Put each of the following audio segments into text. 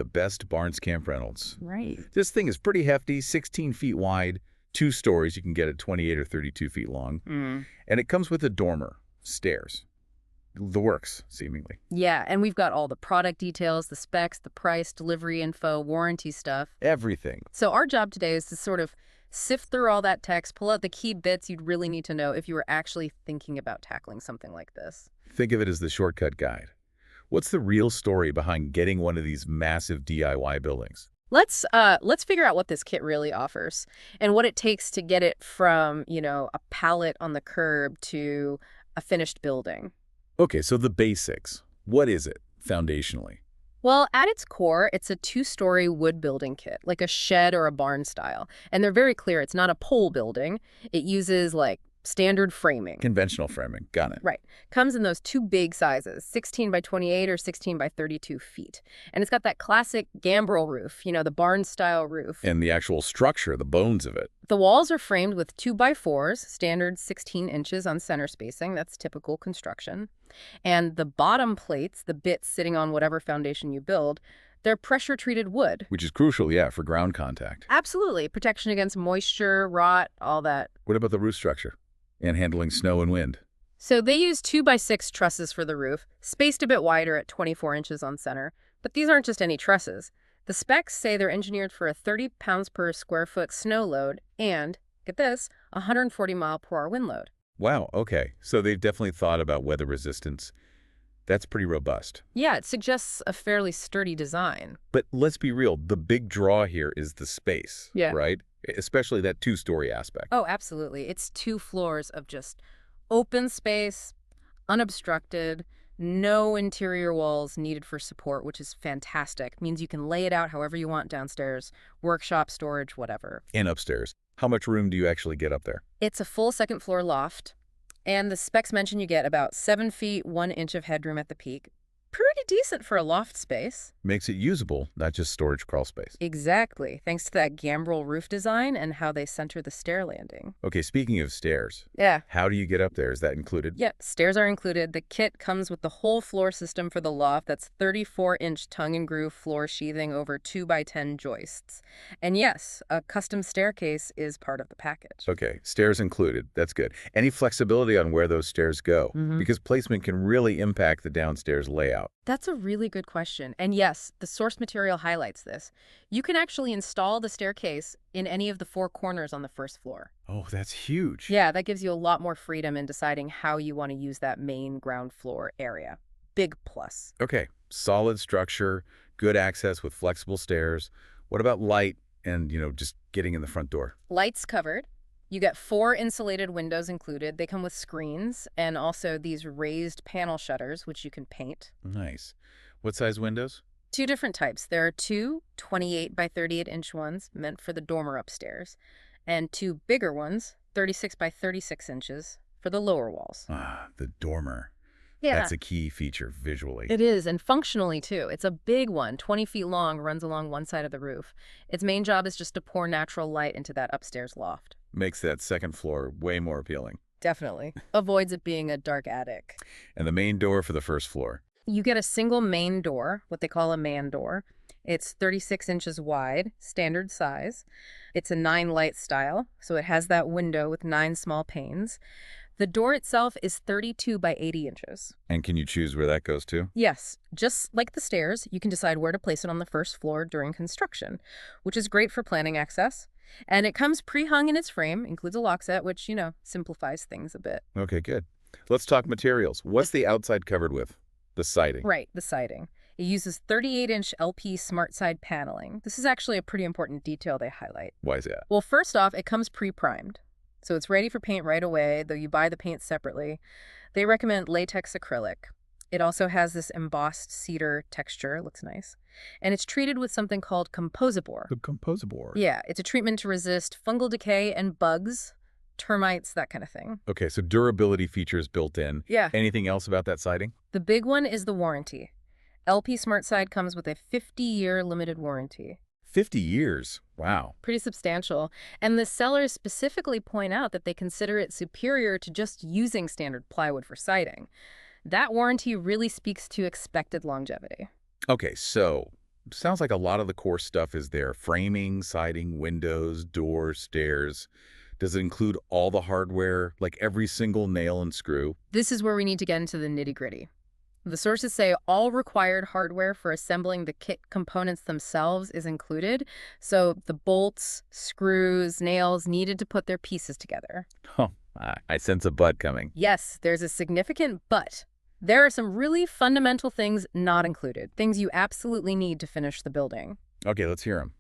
the best Barnes Camp Reynolds. Right. This thing is pretty hefty, 16 feet wide, 2 stories. You can get it 28 or 32 feet long. And it comes with a dormer, stairs. The works, seemingly. Yeah, and we've got all the product details, the specs, the price, delivery info, warranty stuff. Everything. So our job today is to sort of sift through all that text, pull out the key bits you'd really need to know if you were actually thinking about tackling something like this. Think of it as the shortcut guide. What's the real story behind getting one of these massive DIY buildings? Let's figure out what this kit really offers and what it takes to get it from, a pallet on the curb to a finished building. Okay, so the basics. What is it, foundationally? Well, at its core, it's a 2-story wood building kit, like a shed or a barn style. And they're very clear. It's not a pole building. It uses, standard framing. Conventional framing. Got it. Right. Comes in those 2 big sizes, 16 by 28 or 16 by 32 feet. And it's got that classic gambrel roof, the barn-style roof. And the actual structure, the bones of it. The walls are framed with 2x4s, standard 16 inches on center spacing. That's typical construction. And the bottom plates, the bits sitting on whatever foundation you build, they're pressure-treated wood. Which is crucial, yeah, for ground contact. Absolutely. Protection against moisture, rot, all that. What about the roof structure? And handling snow and wind? So they use 2x6 trusses for the roof, spaced a bit wider at 24 inches on center. But these aren't just any trusses. The specs say they're engineered for a 30 pounds per square foot snow load and, get this, 140 mile per hour wind load. Wow, okay. So they've definitely thought about weather resistance. That's pretty robust. Yeah, it suggests a fairly sturdy design. But let's be real, the big draw here is the space, right? Especially that 2-story aspect. Oh, absolutely. It's 2 floors of just open space, unobstructed, no interior walls needed for support, which is fantastic. Means you can lay it out however you want downstairs, workshop, storage, whatever. And upstairs. How much room do you actually get up there? It's a full 2nd floor loft. And the specs mention you get about 7 feet, 1 inch of headroom at the peak. Pretty decent for a loft space. Makes it usable, not just storage crawl space. Exactly, thanks to that gambrel roof design and how they center the stair landing. Okay, speaking of stairs. Yeah. How do you get up there? Is that included? Yep, stairs are included. The kit comes with the whole floor system for the loft. That's 34-inch tongue and groove floor sheathing over 2x10 joists. And yes, a custom staircase is part of the package. Okay, stairs included. That's good. Any flexibility on where those stairs go? Because placement can really impact the downstairs layout. That's a really good question. And yes, the source material highlights this. You can actually install the staircase in any of the 4 corners on the 1st floor. Oh, that's huge. Yeah, that gives you a lot more freedom in deciding how you want to use that main ground floor area. Big plus. Okay, solid structure, good access with flexible stairs. What about light and, just getting in the front door? Lights covered. You get 4 insulated windows included. They come with screens and also these raised panel shutters, which you can paint. Nice. What size windows? 2 different types. There are 2 28 by 38 inch ones meant for the dormer upstairs, and 2 bigger ones, 36 by 36 inches, for the lower walls. Ah, the dormer. Yeah. That's a key feature visually. It is, and functionally too. It's a big one, 20 feet long, runs along one side of the roof. Its main job is just to pour natural light into that upstairs loft. Makes that 2nd floor way more appealing. Definitely. Avoids it being a dark attic. And the main door for the 1st floor. You get a single main door, what they call a man door. It's 36 inches wide, standard size. It's a 9-light style, so it has that window with 9 small panes. The door itself is 32 by 80 inches. And can you choose where that goes to? Yes. Just like the stairs, you can decide where to place it on the 1st floor during construction, which is great for planning access. And it comes pre-hung in its frame, includes a lock set, which, simplifies things a bit. Okay, good. Let's talk materials. What's the outside covered with? The siding. Right, the siding. It uses 38-inch LP smart side paneling. This is actually a pretty important detail they highlight. Why is that? Well, first off, it comes pre-primed. So it's ready for paint right away, though you buy the paint separately. They recommend latex acrylic. It also has this embossed cedar texture. Looks nice. And it's treated with something called composibore. The composibore. Yeah, it's a treatment to resist fungal decay and bugs, termites, that kind of thing. Okay, so durability features built in. Yeah. Anything else about that siding? The big one is the warranty. LP Smart Side comes with a 50-year limited warranty. 50 years. Wow. Pretty substantial. And the sellers specifically point out that they consider it superior to just using standard plywood for siding. That warranty really speaks to expected longevity. Okay, so sounds like a lot of the core stuff is there. Framing, siding, windows, doors, stairs. Does it include all the hardware, like every single nail and screw? This is where we need to get into the nitty-gritty. The sources say all required hardware for assembling the kit components themselves is included, so the bolts, screws, nails needed to put their pieces together. Oh, I sense a but coming. Yes, there's a significant but. There are some really fundamental things not included, things you absolutely need to finish the building. Okay, let's hear them.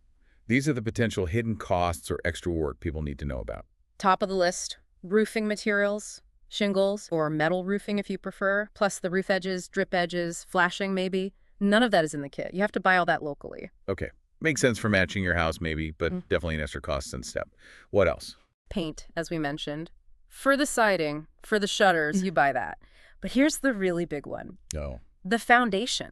These are the potential hidden costs or extra work people need to know about. Top of the list, roofing materials, shingles, or metal roofing if you prefer, plus the roof edges, drip edges, flashing maybe. None of that is in the kit. You have to buy all that locally. Okay, makes sense for matching your house maybe, but definitely an extra cost and step. What else? Paint, as we mentioned. For the siding, for the shutters, you buy that. But here's the really big one. No. The foundation.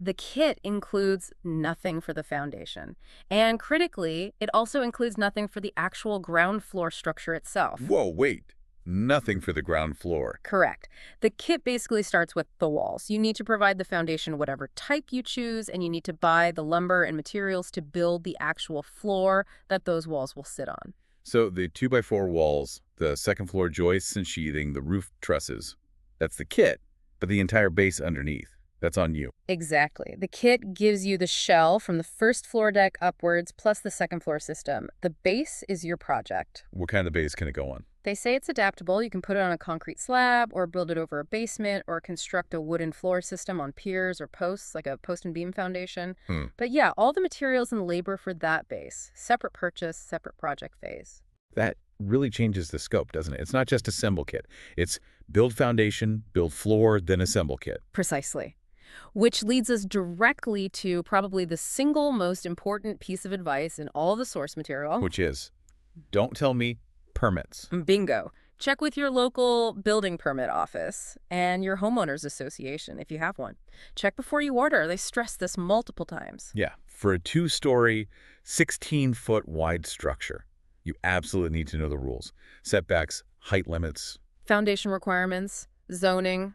The kit includes nothing for the foundation. And critically, it also includes nothing for the actual ground floor structure itself. Whoa, wait. Nothing for the ground floor. Correct. The kit basically starts with the walls. You need to provide the foundation whatever type you choose, and you need to buy the lumber and materials to build the actual floor that those walls will sit on. So the 2x4 walls, the second floor joists and sheathing, the roof trusses, that's the kit, but the entire base underneath, that's on you. Exactly. The kit gives you the shell from the first floor deck upwards, plus the second floor system. The base is your project. What kind of base can it go on? They say it's adaptable. You can put it on a concrete slab or build it over a basement or construct a wooden floor system on piers or posts, like a post and beam foundation. But yeah, all the materials and labor for that base. Separate purchase, separate project phase. That really changes the scope, doesn't it? It's not just assemble kit. It's build foundation, build floor, then assemble kit. Precisely. Which leads us directly to probably the single most important piece of advice in all the source material. Which is, don't tell me permits. Bingo. Check with your local building permit office and your homeowners association if you have one. Check before you order. They stress this multiple times. Yeah, for a 2-story, 16-foot wide structure, you absolutely need to know the rules. Setbacks, height limits. Foundation requirements, zoning,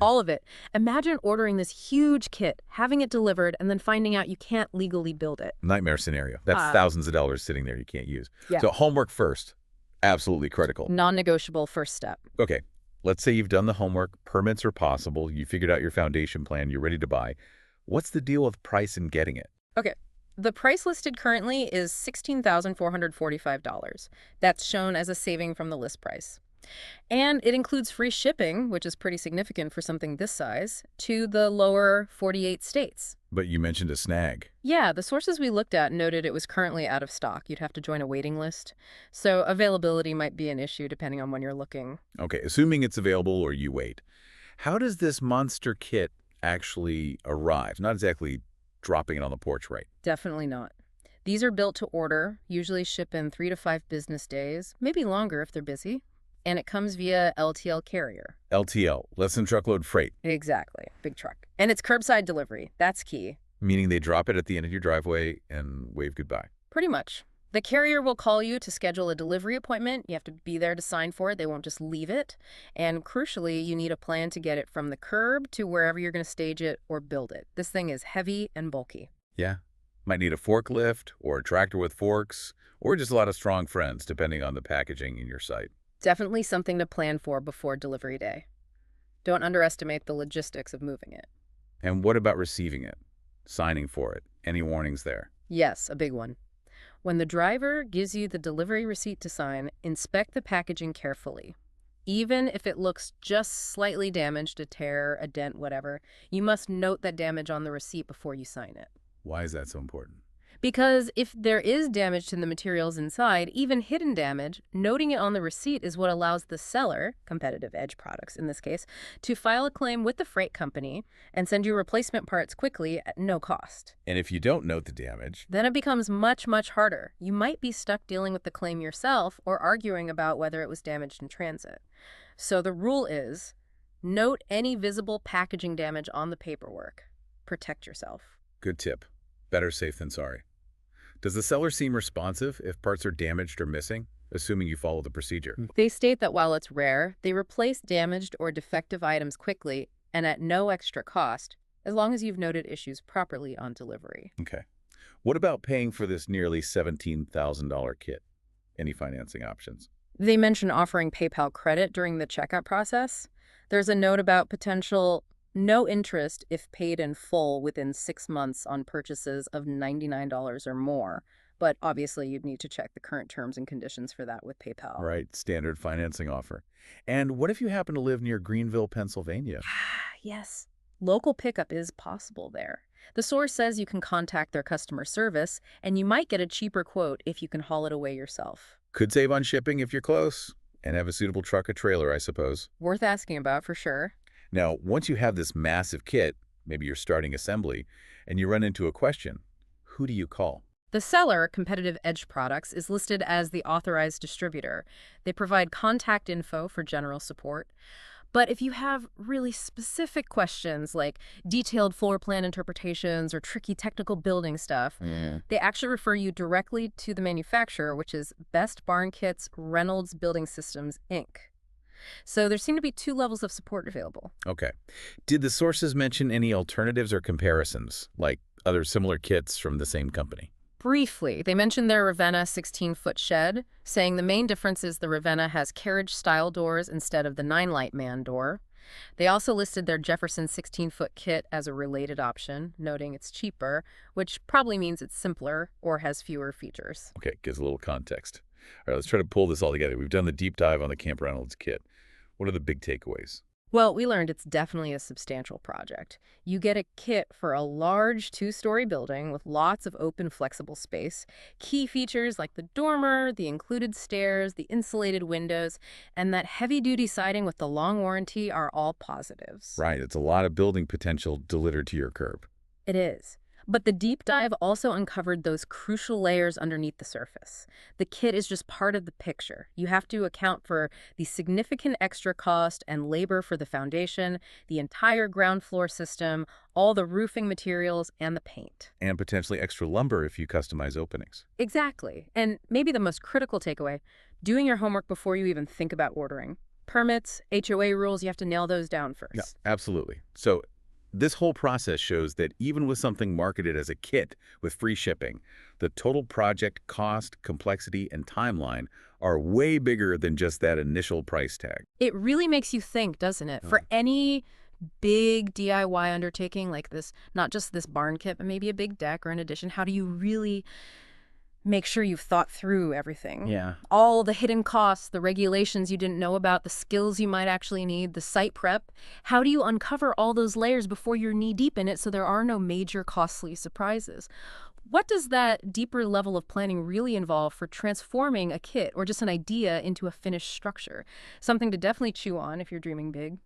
all of it. Imagine ordering this huge kit, having it delivered, and then finding out you can't legally build it. Nightmare scenario. That's thousands of dollars sitting there you can't use. Yeah. So homework first. Absolutely critical. Non-negotiable first step. Okay, let's say you've done the homework, permits are possible, you figured out your foundation plan, you're ready to buy. What's the deal with price and getting it? Okay, the price listed currently is $16,445. That's shown as a saving from the list price. And it includes free shipping, which is pretty significant for something this size, to the lower 48 states. But you mentioned a snag. Yeah, the sources we looked at noted it was currently out of stock. You'd have to join a waiting list. So availability might be an issue depending on when you're looking. Okay, assuming it's available or you wait. How does this monster kit actually arrive? Not exactly dropping it on the porch, right? Definitely not. These are built to order, usually ship in 3 to 5 business days, maybe longer if they're busy. And it comes via LTL carrier. LTL, less than truckload freight. Exactly. Big truck. And it's curbside delivery. That's key. Meaning they drop it at the end of your driveway and wave goodbye. Pretty much. The carrier will call you to schedule a delivery appointment. You have to be there to sign for it. They won't just leave it. And crucially, you need a plan to get it from the curb to wherever you're going to stage it or build it. This thing is heavy and bulky. Yeah. Might need a forklift or a tractor with forks or just a lot of strong friends, depending on the packaging in your site. Definitely something to plan for before delivery day. Don't underestimate the logistics of moving it. And what about receiving it? Signing for it? Any warnings there? Yes, a big one. When the driver gives you the delivery receipt to sign, inspect the packaging carefully. Even if it looks just slightly damaged, a tear, a dent, whatever, you must note that damage on the receipt before you sign it. Why is that so important? Because if there is damage to the materials inside, even hidden damage, noting it on the receipt is what allows the seller, Competitive Edge Products in this case, to file a claim with the freight company and send you replacement parts quickly at no cost. And if you don't note the damage, then it becomes much, much harder. You might be stuck dealing with the claim yourself or arguing about whether it was damaged in transit. So the rule is, note any visible packaging damage on the paperwork. Protect yourself. Good tip. Better safe than sorry. Does the seller seem responsive if parts are damaged or missing, assuming you follow the procedure? They state that while it's rare, they replace damaged or defective items quickly and at no extra cost, as long as you've noted issues properly on delivery. Okay. What about paying for this nearly $17,000 kit? Any financing options? They mention offering PayPal credit during the checkout process. There's a note about potential no interest if paid in full within 6 months on purchases of $99 or more. But obviously, you'd need to check the current terms and conditions for that with PayPal. Right, standard financing offer. And what if you happen to live near Greenville, Pennsylvania? Yes, local pickup is possible there. The source says you can contact their customer service, and you might get a cheaper quote if you can haul it away yourself. Could save on shipping if you're close and have a suitable truck or trailer, I suppose. Worth asking about for sure. Now, once you have this massive kit, maybe you're starting assembly, and you run into a question, who do you call? The seller, Competitive Edge Products, is listed as the authorized distributor. They provide contact info for general support. But if you have really specific questions like detailed floor plan interpretations or tricky technical building stuff, they actually refer you directly to the manufacturer, which is Best Barn Kits Reynolds Building Systems, Inc. So there seem to be two levels of support available. Okay. Did the sources mention any alternatives or comparisons, like other similar kits from the same company? Briefly, they mentioned their Ravenna 16-foot shed, saying the main difference is the Ravenna has carriage-style doors instead of the 9-light man door. They also listed their Jefferson 16-foot kit as a related option, noting it's cheaper, which probably means it's simpler or has fewer features. Okay, gives a little context. All right, let's try to pull this all together. We've done the deep dive on the Camp Reynolds kit. What are the big takeaways? Well, we learned it's definitely a substantial project. You get a kit for a large 2-story building with lots of open, flexible space. Key features like the dormer, the included stairs, the insulated windows, and that heavy-duty siding with the long warranty are all positives. Right, it's a lot of building potential delivered to your curb. It is. But the deep dive also uncovered those crucial layers underneath the surface. The kit is just part of the picture. You have to account for the significant extra cost and labor for the foundation, the entire ground floor system, all the roofing materials, and the paint. And potentially extra lumber if you customize openings. Exactly. And maybe the most critical takeaway, doing your homework before you even think about ordering. Permits, HOA rules, you have to nail those down first. Yeah, absolutely. So this whole process shows that even with something marketed as a kit with free shipping, the total project cost, complexity, and timeline are way bigger than just that initial price tag. It really makes you think, doesn't it? For any big DIY undertaking like this, not just this barn kit, but maybe a big deck or an addition, how do you really make sure you've thought through everything? Yeah. All the hidden costs, the regulations you didn't know about, the skills you might actually need, the site prep. How do you uncover all those layers before you're knee-deep in it so there are no major costly surprises? What does that deeper level of planning really involve for transforming a kit or just an idea into a finished structure? Something to definitely chew on if you're dreaming big.